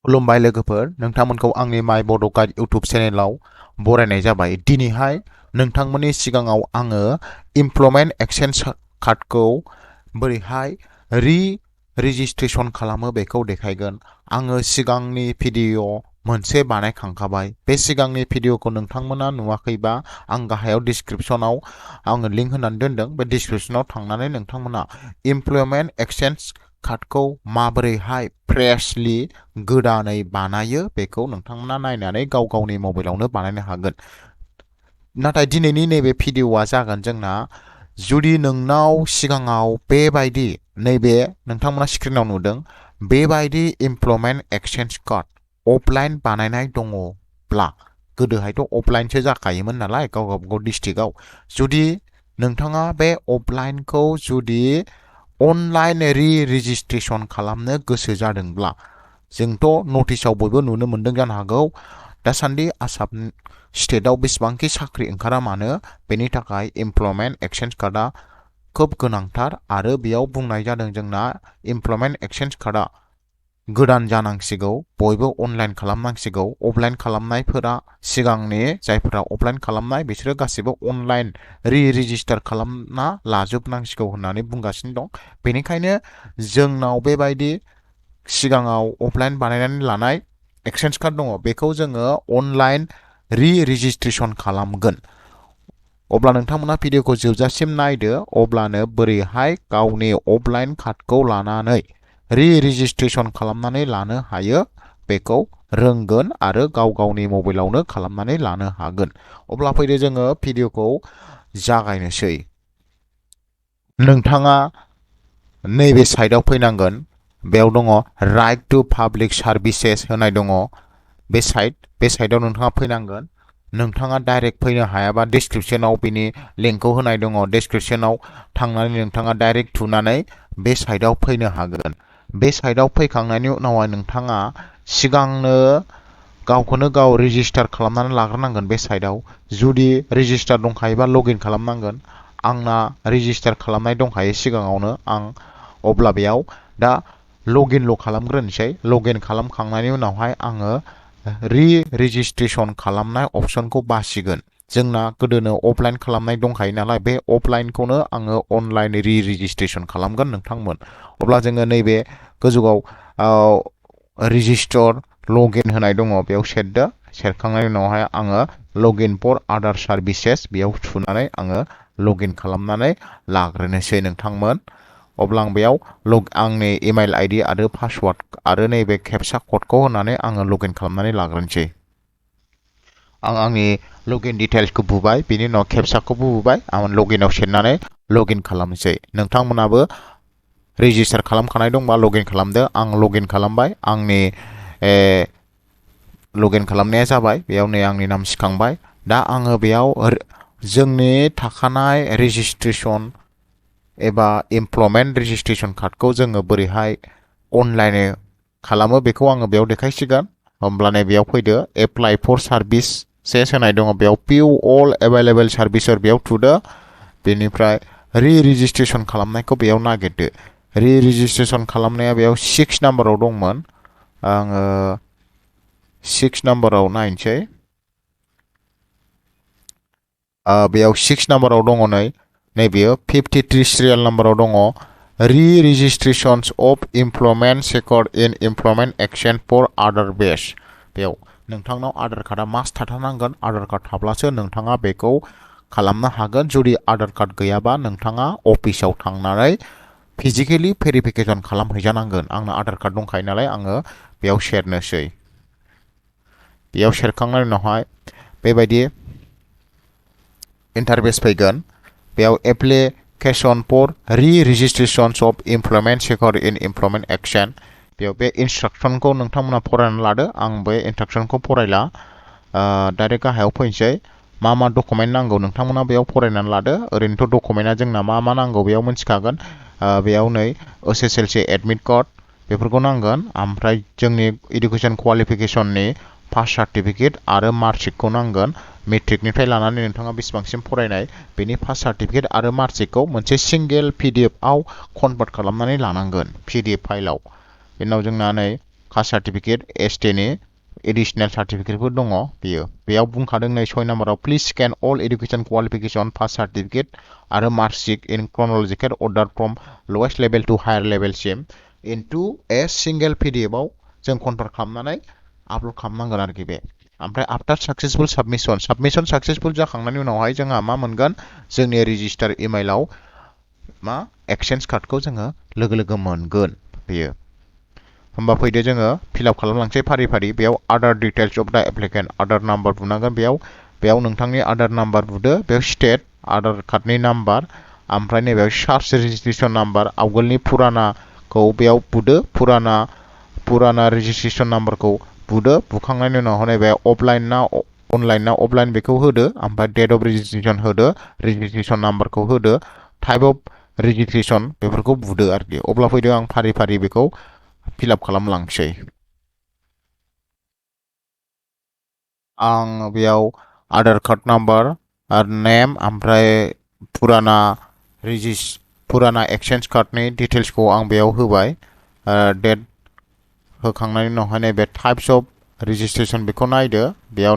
खुलुमबाय लोगोफोर, नोंथांमोनखौ आंनि माय बड' गाइड इउटुब चेनेलाव बरायनाय जाबाय। दिनैहाय नोंथांमोननि सिगाङाव आङो इमप्लयमेन्ट एक्सचेन्ज कार्डखौ बोरैहाय रेजिस्ट्रेशन खालामो बेखौ देखायगोन। आङो सिगांनि भिडिअ मोनसे बानायखांखाबाय। बे सिगांनि भिडिअखौ नोंथांमोना नुवाखैबा आं गाहायाव डिस्क्रिप्शनाव आङो लिंक होनानै दोनदों। बे डिस्क्रिप्शनाव थांनानै नोंथांमोना इमप्लयमेन्ट एक्सचेन्ज कार्डखौ माबोरैहाय फ्रेशलि गोदानै बानायो बेखौ नोंथांमोना नायनानै गाव गावनि मबाइलावनो बानायनो हागोन। नाथाय दिनैनि नैबे भिडिअआ जागोन जोंना, जुदि नोंनाव सिगाङाव बेबायदि नैबे नोंथांमोना स्क्रिनाव नुदों बेबायदि इमप्लयमेन्ट एक्सचेन्ज कार्ड अफलाइन बानायनाय दङब्ला, गोदोहायथ' अफलाइनसो जाखायोमोन नालाय गाव गावबागाव डिस्ट्रिक्टआव, जुदि नोंथाङा बे अफलाइनखौ जुदि अनलाइन रेजिस्ट्रेशन खालामनो गोसो जादोंब्ला, जोंथ' नटिसआव बयबो नुनो मोन्दों जानो हागौ दासान्दि आसाम स्टेटआव बेसेबांखि साख्रि ओंखारा मानो, बेनि थाखाय इमप्लयमेन्ट एक्सचेन्ज कार्डआ खोब गोनांथार। आरो बेयाव बुंनाय जादों जोंना इमप्लयमेन्ट एक्सचेन्ज कार्डआ गोदान जानांसिगौ, बयबो अनलाइन खालामनांसिगौ। अफलाइन खालामनायफोरा सिगांनि जायफोरा अफलाइन खालामनाय बिसोरो गासैबो अनलाइन रेजिस्टार खालामना लाजोबनांसिगौ होननानै बुंगासिनो दं। बेनिखायनो जोंनाव बेबायदि सिगाङाव अफलाइन बानायनानै लानाय एक्सचेन्ज कार्ड दङ, बेखौ जोङो अनलाइन रेजिस्ट्रेशन खालामगोन। अब्ला नोंथांमोना भिडिअखौ जोबजासिम नायदो, अब्लानो बोरैहाय गावनि अफलाइन कार्डखौ लानानै रेजिस्ट्रेशन खालामनानै लानो हायो बेखौ रोंगोन आरो गाव गावनि मबाइलावनो खालामनानै लानो हागोन। अब्ला फैदो जोङो भिडिअखौ जागायनोसै। नोंथाङा नैबे साइडआव फैनांगोन। बेयाव दङ राइट टु पाब्लिक सार्भिसेस होनाय दङ। बे साइडआव नोंथाङा फैनांगोन। नोंथाङा डाइरेक्ट फैनो हायाबा डिस्क्रिप्शनाव बिनि लिंकखौ होनाय दङ। डिस्क्रिप्शनाव थांनानै नोंथाङा डाइरेक्ट थुनानै बे साइडआव फैनो हागोन। बे साइडआव फैखांनायनि उनावहाय नोंथाङा सिगांनो गावखौनो गाव रेजिस्टार खालामनानै लाग्रोनांगोन। बे साइडआव जुदि रेजिस्टार दंखायोबा लगइन खालामनांगोन। आंना रेजिस्टार खालामनाय दंखायो सिगाङावनो, आं अब्ला बेयाव दा लगइनल' खालामग्रोनोसै। लगइन खालामखांनायनि उनावहाय आङो रेजिस्ट्रेशन खालामनाय अपसनखौ बासिगोन। जोंना गोदोनो अफलाइन खालामनाय दंखायो नालाय, बे अफलाइनखौनो आङो अनलाइन रेजिस्ट्रेशन खालामगोन नोंथांमोन। अब्ला जोङो नैबे गोजौआव रेजिस्टर लगइन होनाय दङ, बेयाव सेरदो। सेरखांनायनि उनावहाय आङो लगइन फर आदार सार्भिसेस बेयाव थुनानै आङो लगइन खालामनानै लाग्रोनोसै नोंथांमोन। अब्ला आं बेयाव आंनि इमेल आइडि आरो पासवार्ड आरो नैबे केपचा क'डखौ होनानै आङो लगइन खालामनानै लाग्रोनोसै। आं आंनि लगइन डिटेल्सखौ बुबाय, बिनि उनाव केपचाखौबो बुबाय। आं लगइनाव सेरनानै लगइन खालामनोसै। नोंथांमोनाबो रेजिस्टार खालामखानाय दंबा लगइन खालामदो। आं लगइन खालामबाय। आंनि लगइन खालामनाया जाबाय। बेयाव नै आंनि नाम सिखांबाय। दा आङो बेयाव जोंनि थाखानाय रेजिस्ट्रेशन एबा इमप्लयमेन्ट रेजिस्ट्रेशन कार्डखौ जोङो बोरैहाय अनलाइन खालामो बेखौ आङो बेयाव देखायसिगोन। होमब्लानो बेयाव फैदो, एप्लाइ फर सार्भिसेस होनाय दङ, बेयाव पिउ अल एभेलेबल सार्भिसफोर बेयाव थुदो। बेनिफ्राय रेजिस्ट्रेशन खालामनायखौ बेयाव नागिरदो। रेजिस्ट्रेशन खालामनाया बेयाव 6 नाम्बाराव दंमोन। आङो 6 नाम्बाराव नायनोसै। बेयाव 6 नाम्बाराव दङ नैबेयो 53 सिरियाल नाम्बाराव दङ registrations of employment sector in employment exchange for Aadhaar base. बेयाव नोंथांनाव आधार कार्डआ मास्ट थाथारनांगोन। आधार कार्ड थाब्लासो नोंथाङा बेखौ खालामनो हागोन। जुदि आधार कार्ड गैयाबा नोंथाङा अफिसाव थांनानै फिजिकेलि भेरिफिकेसन खालामहैजानांगोन। आंना आधार कार्ड दंखायो नालाय आङो बेयाव सेरनोसै। बेयाव सेरखांनायनि उनावहाय बेबायदि इन्टारफेस फैगोन। बेयाव application for registrations of employment sector in employment exchange, बेयाव बे इन्सट्राक्सनखौ नोंथांमोना फरायनानै लादो। आं बे इन्सट्राक्सनखौ फरायला, डाइरेक्ट गाहायाव फैनोसै। मा मा डकुमेन्ट नांगौ नोंथांमोना बेयाव फरायनानै लादो। ओरैनोथ' डकुमेन्टआ जोंना मा मा नांगौ बेयाव मिन्थिखागोन। बेयाव नै SSLC एडमिट कार्ड बेफोरखौ नांगोन। ओमफ्राय जोंनि इडुकेसन क्वालिफिकेसननि पास सार्टिफिकेट आरो मार्कशिटखौ नांगोन। मेट्रिकनिफ्राय लानानै नोंथाङा बेसेबांसिम फरायनाय बेनि पास सार्टिफिकेट आरो मार्कशिटखौ मोनसे सिंगेल PDF आव कनभार्ट खालामनानै लानांगोन, PDF फाइलाव। बेनि उनाव जोंना नै कास्ट सार्टिफिकेट एसटि नि एडिशनेल सार्टिफिकेटफोर दङ बेयाव बुंखादों नै 6 नाम्बाराव please scan all education qualification pass certificate आरो marksheet in chronological order from lowest level to higher लेभेलसिम इनटू ए सिंगल पीडीएफ आव जों कन्भार्ट खालामनानै आपल'ड खालामनांगोन आरोखि बे ओमफ्राय आफ्टार साक्सेसफुल साबमिशन साक्सेसफुल जाखांनायनि उनावहाय जोंहा मा मोनगोन जोंनि रेजिस्टार इमेइलाव मा एक्सचेन्ज कार्डखौ जोङो लोगो लोगो मोनगोन बेयो होमबा फैदो जोङो फिलआप खालामलांसै फारि फारि बेयाव आदार डिटेल्स अफ द एप्लिकेन्ट आदार नाम्बार बुनांगोन बेयाव नोंथांनि आदार नाम्बार बुदो बेयाव स्टेट आदार कार्डनि नाम्बार ओमफ्राय नैबेयाव चार्ज रेजिस्ट्रेशन नाम्बार आवगोलनि फुरानाखौ बेयाव बुदो फुराना रेजिस्ट्रेशन नाम्बारखौ बुदो बुखांनायनि उनाव नैबे अनलाइन ना अफलाइन बेखौ होदो ओमफ्राय डेट अफ रेजिस्ट्रेशन होदो रेजिस्ट्रेशन नाम्बारखौ होदो टाइप अफ रेजिस्ट्रेशन बेफोरखौ बुदो आरोखि अब्ला फैदो आं फारि फारि बेखौ फिलआप खालामलांसै आं बेयाव आधार कार्ड नाम्बार आरो नेम ओमफ्राय फुराना एक्सचेन्ज कार्डनि डिटेल्सखौ आं बेयाव होबाय डेट होखांनायनि उनावहाय नैबे टाइप्स अफ रेजिस्ट्रेशन बेखौ नायदो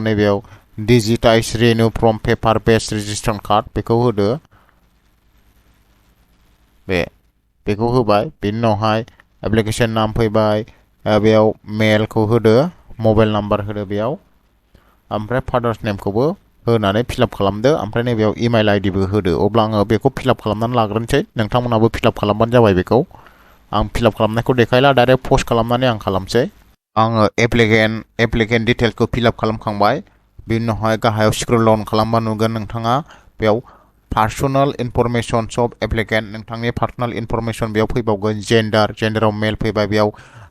नैबेयाव digitize renew from paper based registration card बेखौ होदो बेखौ होबाय बेनि उनावहाय एप्लिकेशन नाम फैबाय बेयाव मेलखौ होदो मबाइल नाम्बार होदो बेयाव ओमफ्राय फादार्स नेमखौबो होनानै फिलआप खालामदो ओमफ्राय नैबेयाव इमेल आइडिबो होदो अब्ला आङो बेखौ फिलआप खालामनानै लाग्रोनोसै नोंथांमोनाबो फिलआप खालामबानो जाबाय बेखौ आं फिलआप खालामनायखौ देखायला डाइरेक्ट पस्ट खालामनानै आं खालामसै आङो एप्लिकेन्ट डिटेल्सखौ फिलआप खालामखांबाय बेनि उनावहाय गाहायाव स्क्रल डाउन खालामबा नुगोन नोंथाङा बेयाव पार्सनेल इनफरमेशन्स अफ एप्लिकेन्ट नोंथांनि पार्सनेल इनफरमेशन बेयाव फैबावगोन जेन्डाराव मेल फैबाय बेयाव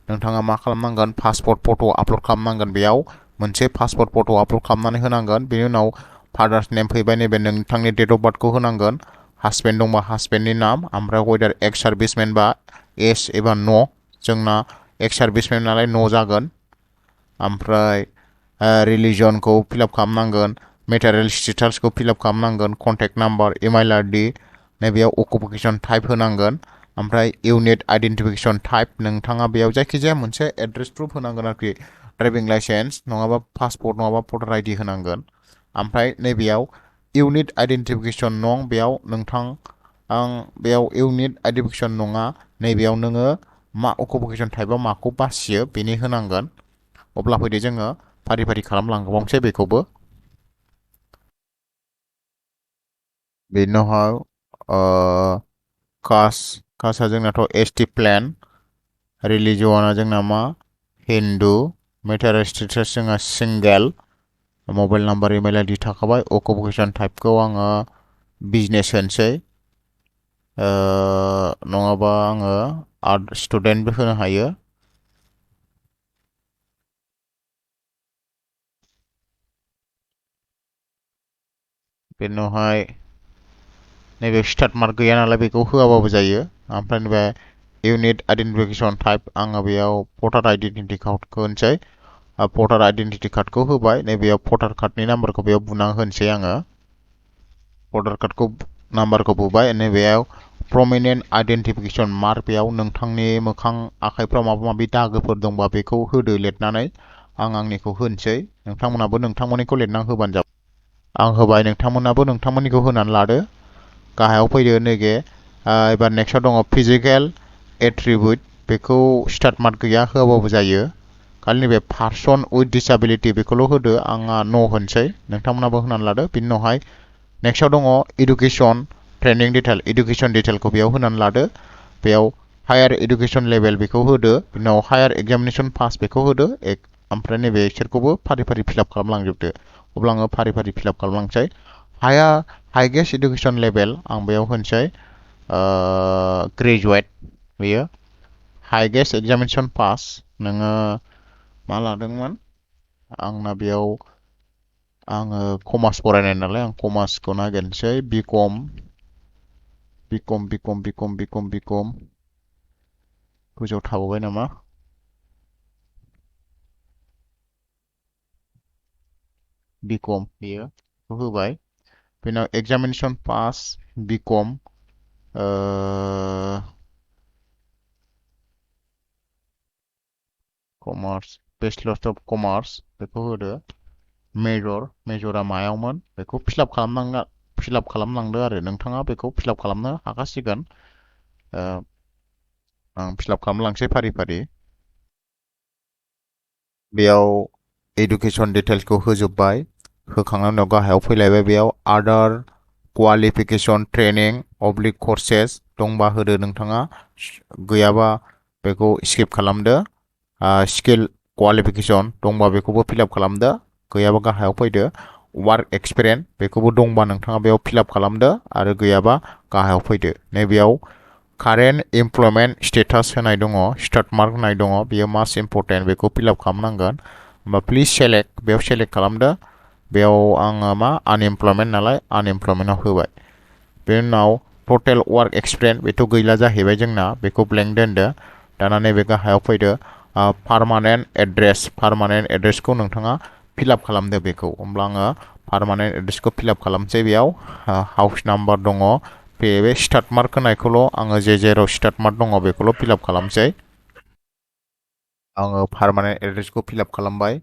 नोंथाङा मा खालामनांगोन पासपर्ट फट' आपल'ड खालामनांगोन बेयाव मोनसे पासपर्ट फट' आपल'ड खालामनानै होनांगोन बेनि उनाव फादार्स नेम फैबाय नैबे नोंथांनि डेट अफ बार्थखौ होनांगोन हासबेन्ड दंबा हासबेन्डनि नाम ओमफ्राय वेदार एक्स सार्भिसमेन बा एस एबा न' जोंना एक्स सार्भिसमेन नालाय न' जागोन ओमफ्राय रिलिजनखौ फिलआप खालामनांगोन मेटेरियेल स्टेटासखौ फिलआप खालामनांगोन कन्टेक्ट नाम्बार इमेल आइडि नैबेयाव अकुपेशन टाइप होनांगोन ओमफ्राय इउनिट आइडेन्टिफिकेशन टाइप नोंथाङा बेयाव जायखिजाया मोनसे एड्रेस प्रुफ होनांगोन आरोखि ड्राइभिं लाइसेन्स नङाबा पासपर्ट नङाबा भटार आइडि होनांगोन ओमफ्राय नैबेयाव इउनिट आइडेन्टिफिकेशन नं बेयाव बेयाव इउनिट आइडेन्टिफिकेशन नङा नैबेयाव नोङो मा अकुपेशन टाइपआव माखौ बासियो बेनि होनांगोन अब्ला फैदो जोङो फारि फारि खालामलांबावनोसै बेखौबो बेनि उनावहाय कास्टआ जोंनाथ' एसटि प्लेन रिलिजना जोंना मा हिन्दु मेटेरियेल स्टेटास जोंहा single mobile number email ID थाखाबाय अकुपेशन टाइपखौ आङो बिजनेस होनोसै नङाबा आङो आर्ट स्टुडेन्टबो होनो हायो बेनि उनावहाय नैबे स्टार्ट मार्क गैया नालाय बेखौ होआबाबो जायो ओमफ्राय नैबे इउनिट आइडेन्टिफिकेशन टाइप आङो बेयाव भटार आइडेन्टिटि कार्डखौ होनोसै भटार आइडेन्टिटि कार्डखौ होबाय नैबेयाव भटार कार्डनि नाम्बारखौ बेयाव बुना होनोसै आङो भटार कार्डखौ नाम्बारखौ बुबाय नैबेयाव प्रमिनेन्ट आइडेन्टिफिकेशन मार्क बेयाव नोंथांनि मोखां आखाइफ्राव माबा माबि दागोफोर दंबा बेखौ होदो लिरनानै आं आंनिखौ होनोसै नोंथांमोनाबो नोंथांमोननिखौ लिरना होबानो जाबाय आं होबाय नोंथांमोनाबो नोंथांमोननिखौ होनानै लादो गाहायाव फैदो नैबे एबार नेक्स्टआव दङ फिजिकेल एट्रिबिउट बेखौ स्टार्ट मार्क गैया होआबाबो जायो खालि नैबे पार्सन उइथ डिसाबिलिटि बेखौल' होदो आंहा न' होनसै नोंथांमोनाबो होनानै लादो बिनि उनावहाय नेक्स्टआव दङ इडुकेसन ट्रेनिं डिटेल इडुकेसन डिटेलखौ बेयाव होनानै लादो बेयाव हायार इडुकेसन लेभेल बेखौ होदो बिनि उनाव हायार एग्जामिनेसन पास बेखौ होदो ओमफ्राय नैबे इसोरखौबो फारि फारि फिलआप खालामलांजोबदो अब्ला आङो फारि फारि फिलआप खालामलांसै हाइगेस्ट इडुकेसन लेभेल आं बेयाव होनसै ग्रेजुवेट बेयो हाइगेस्ट एग्जामिनेसन पास नोङो मा लादोंमोन आंना बेयाव आङो कमार्स फरायनाय नालाय आं कमार्सखौ नागिरनोसै बिकम गोजौआव थाबावबाय नामा बिकम बेयो बेखौ होबाय बेनि उनाव एग्जामिनेसन पास बिकम कमार्स बेचलार्स अफ कमार्स बेखौ होदो मेजरा मायावमोन बेखौ फिलआप खालामलांदो आरो नोंथाङा बेखौ फिलआप खालामनो हाखासिगोन आं फिलआप खालामलांसै फारि फारि बेयाव एडुकेसन डिटेल्सखौ होजोबबाय होखांनायनि उनाव गाहायाव फैलायबाय बेयाव आदार क्वालिफिकेसन ट्रेनिं अब्लिक कर्सेस दंबा होदो नोंथाङा गैयाबा बेखौ स्किप खालामदो स्किल क्वालिफिकेसन दंबा बेखौबो फिलआप खालामदो गैयाबा गाहायाव फैदो वार्क एक्सपिरियेन्स बेखौबो दंबा नोंथाङा बेयाव फिलआप खालामदो आरो गैयाबा गाहायाव फैदो नैबेयाव कारेन्ट इमप्लयमेन्ट स्टेटास होनाय दङ स्टार्ट मार्क होनाय दङ बेयो मास्ट इम्परटेन्ट बेखौ फिलआप खालामनांगोन होमबा प्लिज सेलेक्ट बेयाव सेलेक्ट खालामदो बेयाव आङो मा आनइमप्लयमेन्ट नालाय आनइमप्लयमेन्टआव होबाय बेनि उनाव टटेल वार्क एक्सपिरियेन्स बेथ' गैला जाहैबाय जोंना बेखौ ब्लेंक दोनदो दाना नैबे गाहायाव फैदो पारमानेन्ट एड्रेसखौ नोंथाङा फिलआप खालामदो बेखौ होमब्ला आङो पारमानेन्ट एड्रेसखौ फिलआप खालामसै बेयाव हाउस नाम्बार दङ बे स्टार्ट मार्क होनायखौल' आङो जेराव स्टार्ट मार्क दङ बेखौल' फिलआप खालामसै आङो पारमानेन्ट एड्रेसखौ फिलआप खालामबाय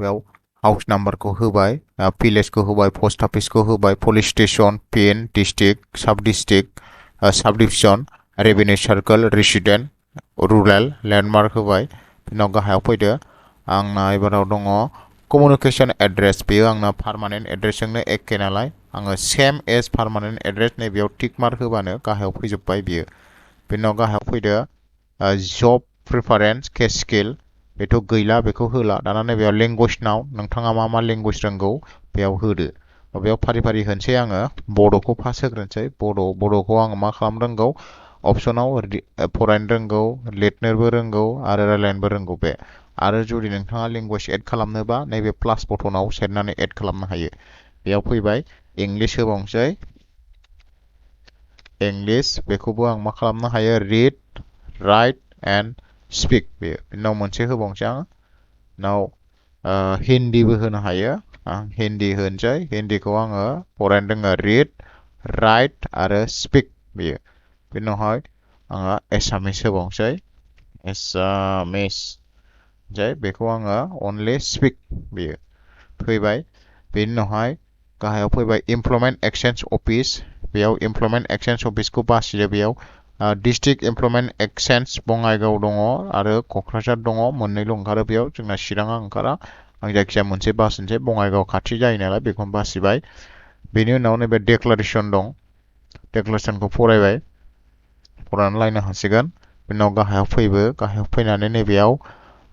बेयाव हाउस नाम्बारखौ होबाय भिलेजखौ होबाय पस्ट अफिसखौ होबाय police station pin district sub division revenue circle resident rural landmark होबाय बिनि उनाव गाहायाव फैदो आंना एबाराव दङ कमिउनिकेसन एड्रेस बेयो आंना पारमानेन्ट एड्रेसजोंनो एखे नालाय आङो सेम एज पारमानेन्ट एड्रेस नैबेयाव टिक मार्क होबानो गाहायाव फैजोब्बाय बियो बिनि उनाव गाहायाव फैदो जब प्रिफारेन्स केस स्किल बेथ' गैला बेखौ होला दाना नैबेयाव लेंगुवेज नाव नोंथाङा मा मा लेंगुवेज रोंगौ बेयाव होदो बेयाव फारि फारि होनसै आङो बड'खौ फार्स्ट होग्रोनोसै बड'खौ आङो मा खालामनो रोंगौ अपसनाव फरायनो रोंगौ लिरनोबो रोंगौ आरो रायलायनोबो रोंगौ बे आरो जुदि नोंथाङा लेंगुवेज एड खालामनोबा नैबे प्लास बटनाव सेरनानै एड खालामनो हायो बेयाव फैबाय इंलिश होबावनोसै इंलिश बेखौबो आं मा खालामनो हायो रिड राइट एन्ड स्पिक बेयो उनाव मोनसे होबावनोसै आं उनाव हिन्दीबो होनो हायो आं हिन्दी होनोसै हिन्दीखौ आङो फरायनो रोङो रिड राइट आरो स्पिक बेयो बेनि उनावहाय आङो एसामिस होबावनोसै एसामिस बेखौ आङो अनलि स्पिक बेयो फैबाय बेनि उनावहाय गाहायाव फैबाय इमप्लयमेन्ट एक्सचेन्ज अफिस बेयाव इमप्लयमेन्ट एक्सचेन्ज अफिसखौ बासिदो बेयाव डिस्ट्रिक्ट इमप्लयमेन्ट एक्सचेन्ज बङाइगाव दङ आरो क'क्राझार दङ मोननैल' ओंखारो बेयाव जोंना चिराङा ओंखारा आं जायखिजाया मोनसे बासिनोसै बङाइगाव खाथि जायो नालाय बेखौनो बासिबाय बेनि उनाव नैबे डेक्लारेसन दं डेक्लारेसनखौ फरायनानै लायनो हासिगोन बेनि उनाव गाहायाव फैनानै नैबेयाव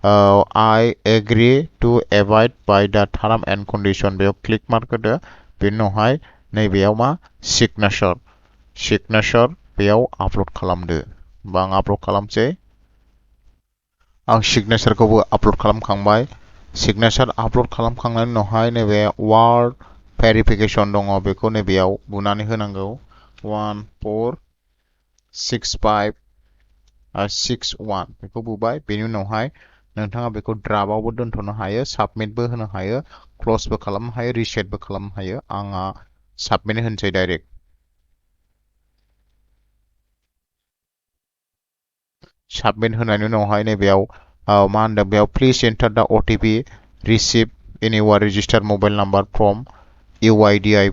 I agree to abide by the term and condition बेयाव क्लिक मार्क होदो बेनि उनावहाय नैबेयाव मा सिगनेचार बेयाव आपल'ड खालामदो होमबा आं आपल'ड खालामसै आं सिगनेचारखौबो आपल'ड खालामखांबाय सिगनेचार आपल'ड खालामखांनायनि उनावहाय नैबे वार्ड भेरिफिकेसन दङ बेखौ नैबेयाव बुनानै होनांगौ 146561 बेखौ बुबाय बेनि उनावहाय नोंथाङा बेखौ ड्राफ्टआवबो दोनथ'नो हायो साबमिटबो होनो हायो क्लसबो खालामनो हायो रिसेटबो खालामनो हायो आंहा साबमिट होनसै डाइरेक्ट साबमिट होनायनि उनावहाय नैबेयाव मा होनदों बेयाव please enter the OTP received in your registered mobile number from UIDAI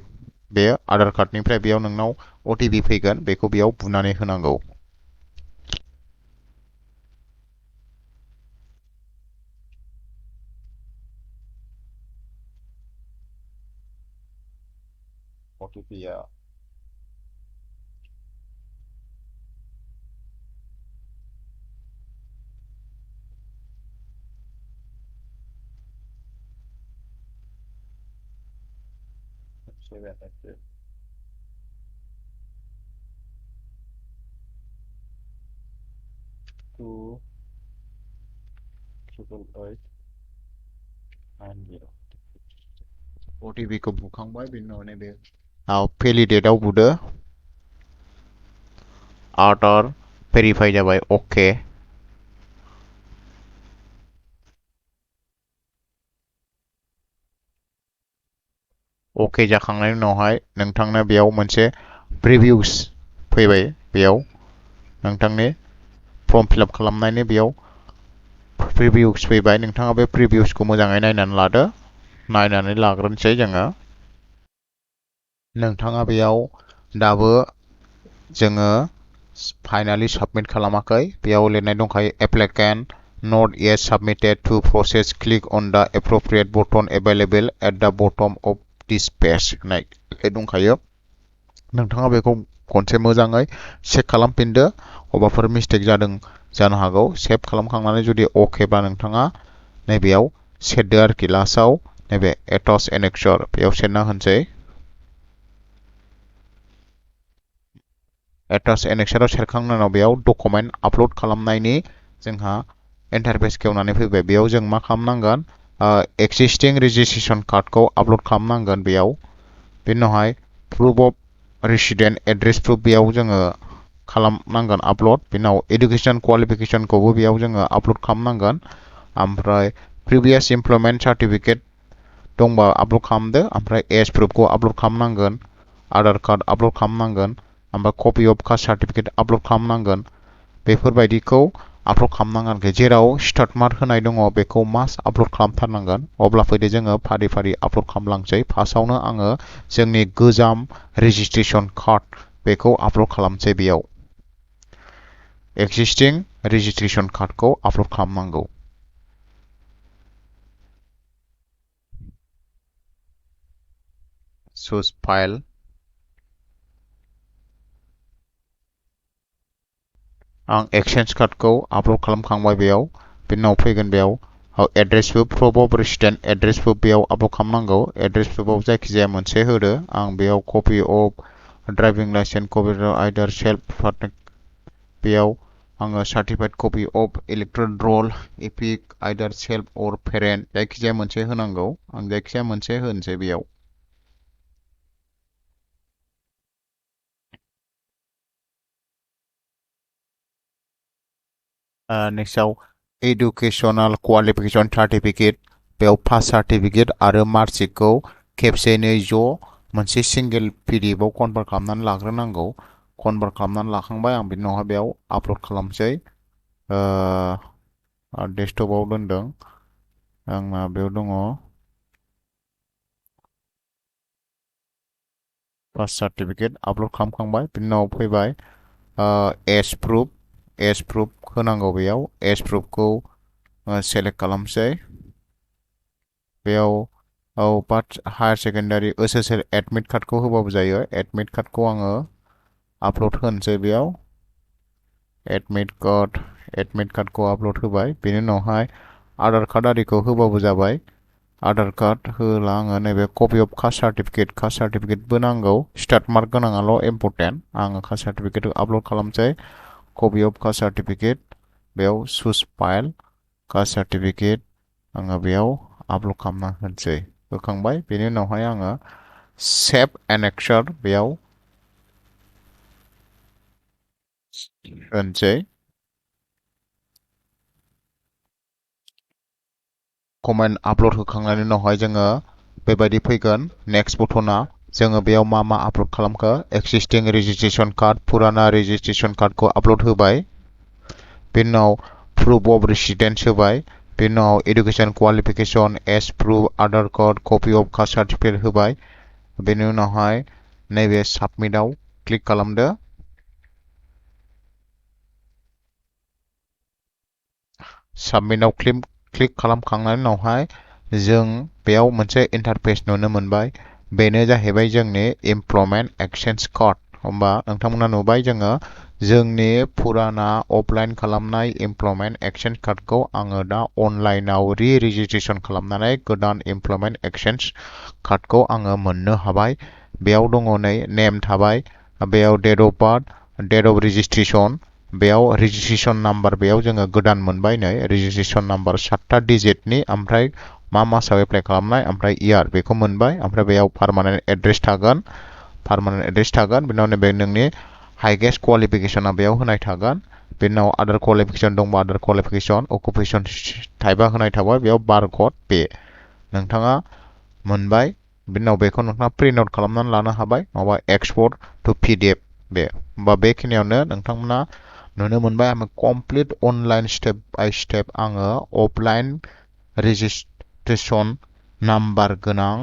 बे आधार कार्डनिफ्राय बेयाव नोंनाव अटिपि फैगोन बेखौ बेयाव बुनानै होनांगौ अटिपिया two triple eight nine zero' अटिपिखौ बुखांबाय बेनि उनाव नैबे भेलिडेटआव बुदो आधार भेरिफाइ जाबाय अके अके जाखांनायनि उनावहाय नोंथांनो बेयाव मोनसे प्रिभिउस फैबाय बेयाव नोंथांनि फर्म फिलआप खालामनायनि बेयाव प्रिभिउस फैबाय नोंथाङा बे प्रिभिउसखौ मोजाङै नायनानै लादो नायनानै लाग्रोनोसै जोङो नोंथाङा बेयाव दाबो जोङो फाइनाली साबमिट खालामाखै बेयाव लिरनाय दंखायो applicant not yet submitted to process click on the appropriate button available at the bottom of this page होननाय दंखायो नोंथाङा बेखौ खनसे मोजाङै चेक खालामफिनदो अबाफोर मिस्टेक जादों जानो हागौ सेभ खालामखांनानै जुदि अकेबा नोंथाङा नैबेयाव सेरदो आरोखि लास्टआव नैबे एटस एनेक्सर बेयाव सेरना होनसै एटाच एनेक्साराव सेरखांनायनि उनाव बेयाव डकुमेन्ट आपल'ड खालामनायनि जोंहा इन्टारफेस खेवनानै फैबाय बेयाव जों मा खालामनांगोन एक्सिस्टिं रेजिस्ट्रेसन कार्डखौ आपल'ड खालामनांगोन बेयाव बेनि उनावहाय proof of resident address proof बेयाव जोङो खालामनांगोन आपल'ड बेनि उनाव एडुकेसन क्वालिफिकेसनखौबो बेयाव जोङो आपल'ड खालामनांगोन ओमफ्राय प्रिभियास इमप्लयमेन्ट सार्टिफिकेट दंबा आपल'ड खालामदो ओमफ्राय एज प्रुफखौ आपल'ड खालामनांगोन आधार कार्ड आपल'ड खालामनांगोन ओमफ्राय कपि अफ कास्ट सार्टिफिकेट आपल'ड खालामनांगोन बेफोरबायदिखौ आपल'ड खालामनांगोन जेराव स्टार्ट मार्क होनाय दङ बेखौ मास्ट आपल'ड खालामथारनांगोन अब्ला फैदो जोङो फारि फारि आपल'ड खालामलांसै फार्स्टआवनो आङो जोंनि गोजाम रेजिस्ट्रेसन कार्ड बेखौ आपल'ड खालामसै बेयाव एक्सिस्टिं रेजिस्ट्रेसन कार्डखौ आपल'ड खालामनांगौ चुज फाइल आं एक्सचेन्ज कार्डखौ आपल'ड खालामखांबाय बेयाव बेनि उनाव फैगोन बेयाव address proof proof of resident address proof बेयाव आपल'ड खालामनांगौ एड्रेस प्रुफआव जायखिजाया मोनसे होदो आं बेयाव copy of driving licence copy of either self बेयाव आङो certified copy of electoral roll EPIC either self or parent जायखिजाया मोनसे होनांगौ आं जायखिजाया मोनसे होनोसै बेयाव नेक्स्टआव एडुकेसनाल क्वालिफिकेसन सार्टिफिकेट बेयाव पास सार्टिफिकेट आरो मार्कशिटखौ खेबसेयैनो ज' मोनसे सिंगेल पिडिएफआव कनभार्ट खालामनानै लाग्रोनांगौ कनभार्ट खालामनानै लाखांबाय आं बिनि उनावहाय बेयाव आपल'ड खालामसै डेस्कटपआव दोनदों आंना बेयाव दङ पास सार्टिफिकेट आपल'ड खालामखांबाय बिनि उनाव फैबाय एज प्रुफ होनांगौ बेयाव एज प्रुफखौ सेलेक्ट खालामसै बेयाव बाट हायार सेकेन्डारि ओस एस एल एडमिट कार्डखौ होबाबो जायो एडमिट कार्डखौ आङो आपल'ड होनोसै बेयाव एडमिट कार्डखौ आपल'ड होबाय बेनि उनावहाय आधार कार्ड आरिखौ होबाबो जाबाय आधार कार्ड होला आङो नैबे कपि अफ कास्ट सार्टिफिकेटबो नांगौ स्टार्ट मार्क गोनाङाल' इम्परटेन्ट आङो कास्ट सार्टिफिकेटखौ आपल'ड खालामसै कपि अफ कास्ट सार्टिफिकेट बेयाव चुज फाइल कास्ट सार्टिफिकेट आङो बेयाव आपल'ड खालामना होनोसै होखांबाय बेनि उनावहाय आङो सेभ एनेक्सार बेयाव होनोसै कमेन्ट आपल'ड होखांनायनि उनावहाय जोङो बेबायदि फैगोन नेक्स्ट बटना जोङो बेयाव मा आपल'ड खालामखो एक्सिस्टिं रेजिस्ट्रेसन कार्ड फुराना रेजिस्ट्रेसन कार्डखौ आपल'ड होबाय बेनि उनाव प्रुफ अफ रेसिडेन्स होबाय बेनि उनाव education qualification age proof Aadhaar card copy of caste certificate होबाय बेनि उनावहाय नैबे साबमिटआव क्लिक खालामदो साबमिटआव क्लिक खालामखांनायनि उनावहाय जों बेयाव मोनसे इन्टारफेस नुनो मोनबाय बेनो जाहैबाय जोंनि इमप्लयमेन्ट एक्सचेन्ज कार्ड होमबा नोंथांमोना नुबाय जोङो जोंनि फुराना अफलाइन खालामनाय इमप्लयमेन्ट एक्सचेन्ज कार्डखौ आङो दा अनलाइनाव रेजिस्ट्रेसन खालामनानै गोदान इमप्लयमेन्ट एक्सचेन्ज कार्डखौ आङो मोननो हाबाय बेयाव दङ नै नेम थाबाय बेयाव date of birth date of registration बेयाव रेजिस्ट्रेसन नाम्बार बेयाव जोङो गोदान मोनबाय नै रेजिस्ट्रेसन नाम्बार 7 डिजिटनि ओमफ्राय मा मासाव एप्लाइ खालामनाय ओमफ्राय इयार बेखौ मोनबाय ओमफ्राय बेयाव पार्मानेन्ट एड्रेस थागोन बेनि उनाव नैबे नोंनि हाइएस्ट क्वालिफिकेसना बेयाव होनाय थागोन बेनि उनाव आदार क्वालिफिकेसन दंबा आदार क्वालिफिकेसन अकुपेसन टाइपआ होनाय थाबाय बेयाव बारकड पे नोंथाङा मोनबाय बेनि उनाव बेखौ नोंथाङा प्रिन्ट आउट खालामनानै लानो हाबाय माबा एक्सपर्ट टु पिडिएफ बे होमबा बेखिनियावनो नोंथांमोना नुनो मोनबाय आङो complete online step by step आङो अफलाइन रेजिस्ट्रेसन नाम्बार गोनां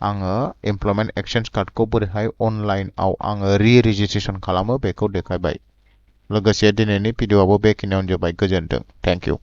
आङो एमप्लयमेन्ट एक्सचेन्ज कार्डखौ बोरैहाय अनलाइनआव आङो रेजिस्ट्रेसन खालामो बेखौ देखायबाय। लोगोसे दिनैनि भिडिअ'आबो बेखिनियावनो जोब्बाय। गोजोन्थों। Thank you.